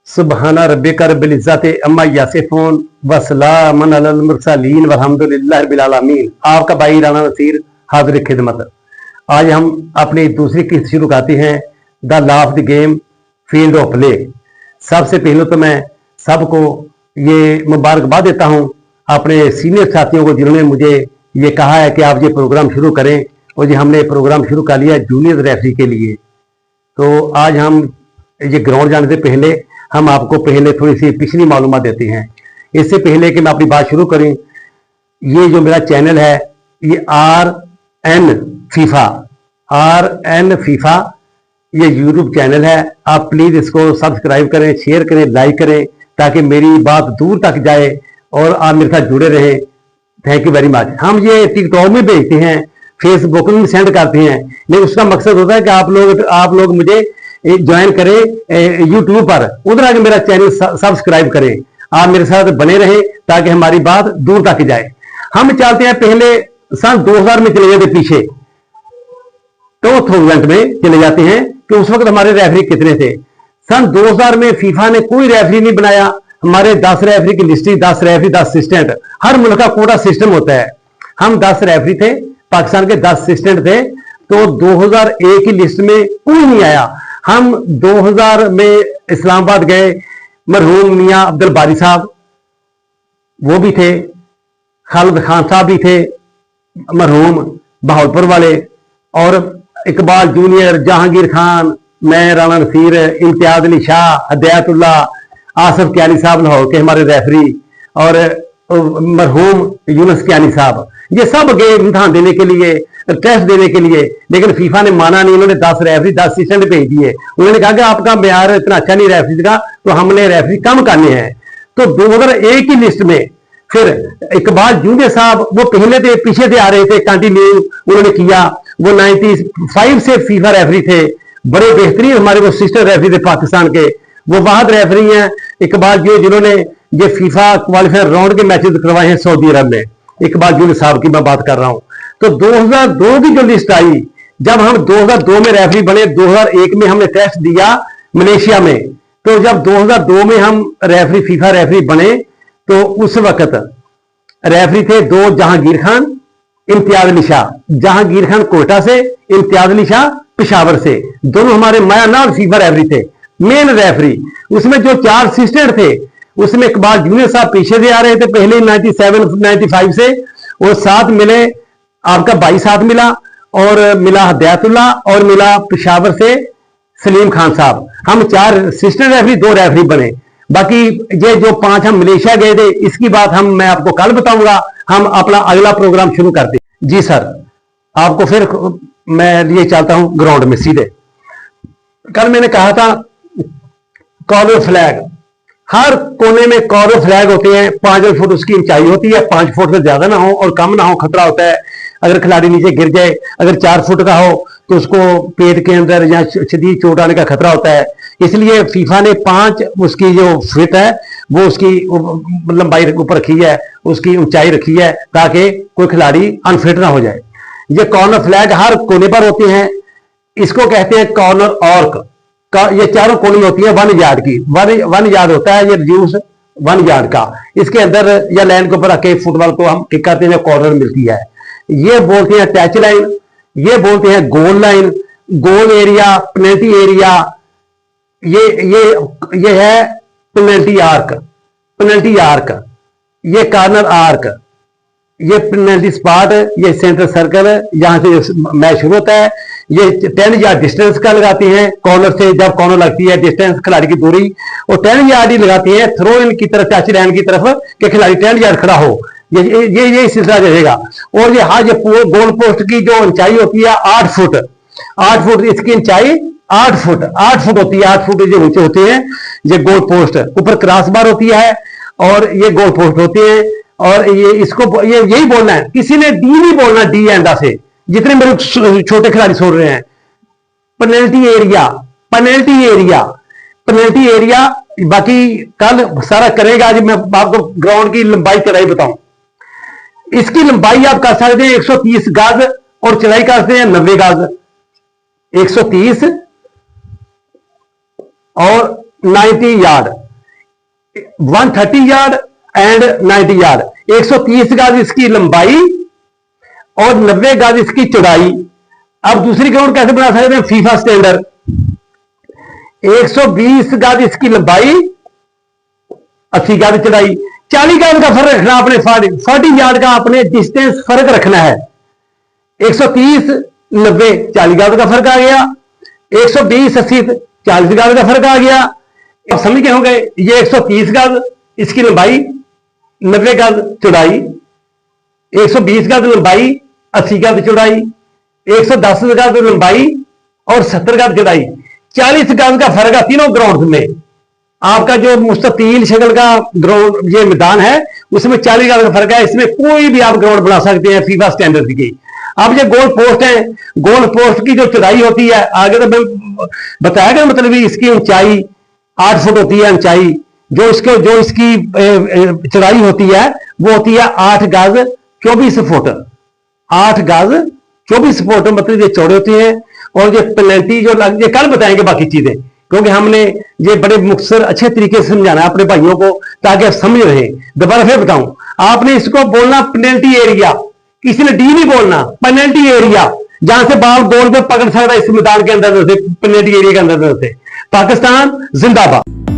सुबहाना रब्बिका रब्बिल इज्जति अम्मा यासिफून वसलामुन अलल मुरसलीन वल्हम्दुलिल्लाहि रब्बिल आलमीन। आपका भाई राणा नसीर हाजिर खिदमत। आज हम अपनी दूसरी किस्त शुरू करते हैं, the law of the game field of play. सबसे पहले तो मैं सबको ये मुबारकबाद देता हूँ, अपने सीनियर साथियों को जिन्होंने मुझे ये कहा है कि आप ये प्रोग्राम शुरू करें, और ये हमने प्रोग्राम शुरू कर लिया जूनियर रेफरी के लिए। तो आज हम ये ग्राउंड जाने से पहले हम आपको पहले थोड़ी सी पिछली मालूमात देते हैं। इससे पहले कि मैं अपनी बात शुरू करूं, ये जो मेरा चैनल है ये RN फीफा ये यूट्यूब चैनल है। आप प्लीज इसको सब्सक्राइब करें, शेयर करें, लाइक करें, ताकि मेरी बात दूर तक जाए और आप मेरे साथ जुड़े रहें। Thank you very much. हम ये टिकटॉक में भेजते हैं, फेसबुक में सेंड करते हैं, लेकिन उसका मकसद होता है कि आप लोग मुझे ज्वाइन करें यूट्यूब पर, उधर आके मेरा चैनल सब्सक्राइब करें, आप मेरे साथ बने रहें ताकि हमारी बात दूर तक जाए। हम चाहते हैं पहले सन 2000 में चले जाते पीछे, 2000 में चले जाते हैं कि उस वक्त हमारे रेफरी कितने थे। सन 2000 में फीफा ने कोई रेफरी नहीं बनाया। हमारे 10 रेफरी की लिस्ट, 10 रेफरी 10 असिस्टेंट, हर मुल्क का कोटा सिस्टम होता है। हम 10 रेफरी थे, पाकिस्तान के 10 असिस्टेंट थे। तो 2001 की लिस्ट में कोई नहीं आया। हम 2000 में इस्लामाबाद गए, मरहूम मियां अब्दुल बारी साहब वो भी थे, खालिद खान साहब भी थे मरहूम बहावलपुर वाले, और इकबाल जूनियर, जहांगीर खान, मैं राणा नसीर, इम्तियाज अली शाह, हदायतुल्लाह, आसिफ कियानी साहब लाहौर के हमारे रेफरी, और मरहूम यूनुस कियानी साहब, ये सब गए इम्तिहान देने के लिए, टेस्ट देने के लिए। लेकिन फीफा ने माना नहीं। उन्होंने 10 रेफरी 10 असिस्टेंट भेज दिए। उन्होंने कहा कि आपका म्यार इतना अच्छा नहीं रेफरी का, तो हमने रेफरी कम करने हैं। तो 2001 की लिस्ट में फिर इकबाल जूनियर साहब वो पहले थे, पीछे से आ रहे थे, कंटिन्यू उन्होंने किया। वो 95 से फीफा रेफरी थे, बड़े बेहतरीन हमारे वो सिस्टर रेफरी थे पाकिस्तान के। वो वाहद रेफरी हैं इकबाल जी, जिन्होंने ये फीफा क्वालिफायर राउंड के मैचेस करवाए हैं सऊदी अरब में। इकबाल जूनियर साहब की मैं बात कर रहा हूं। तो 2002 की जो लिस्ट आई, जब हम 2002 में रेफरी बने, 2001 में हमने टेस्ट दिया मलेशिया में। तो जब 2002 में हम रेफरी फीफा रेफरी बने, तो उस वक्त रेफरी थे 2 जहांगीर खान, इम्तियाज अली शाह। जहांगीर खान कोटा से, इम्तियाज अली शाह पेशावर से, दोनों हमारे मायानाद फीफा रेफरी थे, मेन रेफरी। उसमें जो 4 असिस्टेंट थे, उसमें इकबाल जूनियर साहब पीछे से आ रहे थे पहले 97-95 से, और साथ मिले आपका 22 साथ मिला, और मिला हदायतुल्लाह, और मिला पेशावर से सलीम खान साहब। हम 4 असिस्टेंट रेफरी, 2 रेफरी बने। बाकी ये जो 5 हम मलेशिया गए थे, इसकी बात मैं आपको कल बताऊंगा। हम अपना अगला प्रोग्राम शुरू करते हैं। जी सर, आपको फिर मैं लिए चलता हूं ग्राउंड में सीधे। कल मैंने कहा था कॉर्नर फ्लैग, हर कोने में कॉर्नर फ्लैग होते हैं। 5 फुट उसकी ऊंचाई होती है, 5 फुट से ज्यादा ना हो और कम ना हो, खतरा होता है अगर खिलाड़ी नीचे गिर जाए। अगर 4 फुट का हो तो उसको पेट के अंदर या शदीद चोट आने का खतरा होता है। इसलिए फीफा ने 5 उसकी जो फिट है वो उसकी लंबाई ऊपर रखी है, उसकी ऊंचाई रखी है, ताकि कोई खिलाड़ी अनफिट ना हो जाए। ये कॉर्नर फ्लैग हर कोने पर होते हैं। इसको कहते हैं कॉर्नर ऑर्क। ये चारों कोने में होती है 1 यार्ड की। 1 यार्ड होता है ये रिड्यूस 1 यार्ड का। इसके अंदर या लाइन के ऊपर आके फुटबॉल को हम किक करते हैं, कॉर्नर मिलती है। ये बोलते हैं टच लाइन, ये बोलते हैं गोल लाइन, गोल एरिया, पेनल्टी एरिया। ये है पेनल्टी आर्क, पेनल्टी आर्क, ये कॉर्नर आर्क, ये पेनल्टी स्पॉट, ये सेंटर सर्कल, यहां से मैच शुरू होता है। ये 10 यार्ड डिस्टेंस का लगाते हैं कॉर्नर से, जब कॉर्नर लगती है डिस्टेंस खिलाड़ी की दूरी, और 10 यार्ड ही लगाते हैं थ्रो इन की तरफ, टच लाइन की तरफ, कि खिलाड़ी 10 यार्ड खड़ा हो। ये सिलसिला रहेगा। और ये हाँ, ये गोल पोस्ट की जो ऊंचाई होती है 8 फुट, 8 फुट इसकी ऊंचाई 8 फुट होती है। 8 फुट जो ऊंचे होते हैं ये गोल पोस्ट, ऊपर क्रॉस बार होती है, और ये गोल पोस्ट होते हैं। और ये इसको यही बोलना है, किसी ने डी नहीं बोलना, डी एंडा से, जितने मेरे छोटे खिलाड़ी सुन रहे हैं। Penalty area, penalty area, penalty area. बाकी कल सारा करेगा। आज मैं आपको ग्राउंड की लंबाई चौड़ाई बताऊं। इसकी लंबाई आप कर सकते हैं 130 गज, और चौड़ाई कर सकते हैं 90 गज। 130 और 90 यार्ड। 130 yard and 90 yard. 130 गज इसकी लंबाई और 90 गज इसकी चौड़ाई। अब दूसरी ग्राउंड कैसे बना सकते हैं फीफा स्टैंडर्ड। 120 गज इसकी लंबाई, 80 गज चौड़ाई, 40 गज का फर्क रखना आपने, 40 यार्ड का आपने डिस्टेंस फर्क रखना है। 130 90 40 गज का फर्क आ गया, 120 80 40 गज का फर्क आ गया। अब समझ गए होंगे, ये 130 गज इसकी लंबाई, 90 गज चौड़ाई, 120 गज लंबाई, 80 गज चौड़ाई, 110 गज लंबाई और 70 गज चौड़ाई, 40 गज का फर्क है तीनों ग्राउंड में। आपका जो मुस्ततील शक्ल का ग्राउंड ये मैदान है उसमें 40 गज का फर्क है। इसमें कोई भी आप ग्राउंड बना सकते हैं फीफा स्टैंडर्ड की। अब ये गोल पोस्ट है, गोल पोस्ट की जो चौड़ाई होती है, आगे तो बताया गया, मतलब इसकी ऊंचाई 8 फुट होती है ऊंचाई, जो इसकी चौड़ाई होती है वो होती है 8 गज 24 फुट। 8 गज 24 फुट मतलब ये चौड़े होते हैं। और ये पेनल्टी जो ये कल बताएंगे बाकी चीजें, क्योंकि हमने ये बड़े मुख्तसर अच्छे तरीके से समझाना है अपने भाइयों को ताकि आप समझ रहे। दोबारा फिर बताऊं, आपने इसको बोलना पेनल्टी एरिया, किसी ने डी नहीं बोलना, पेनल्टी एरिया, जहां से बॉल गोल पे पकड़ सकता है इस मैदान के अंदर से, पेनल्टी एरिया के अंदर से। पाकिस्तान जिंदाबाद।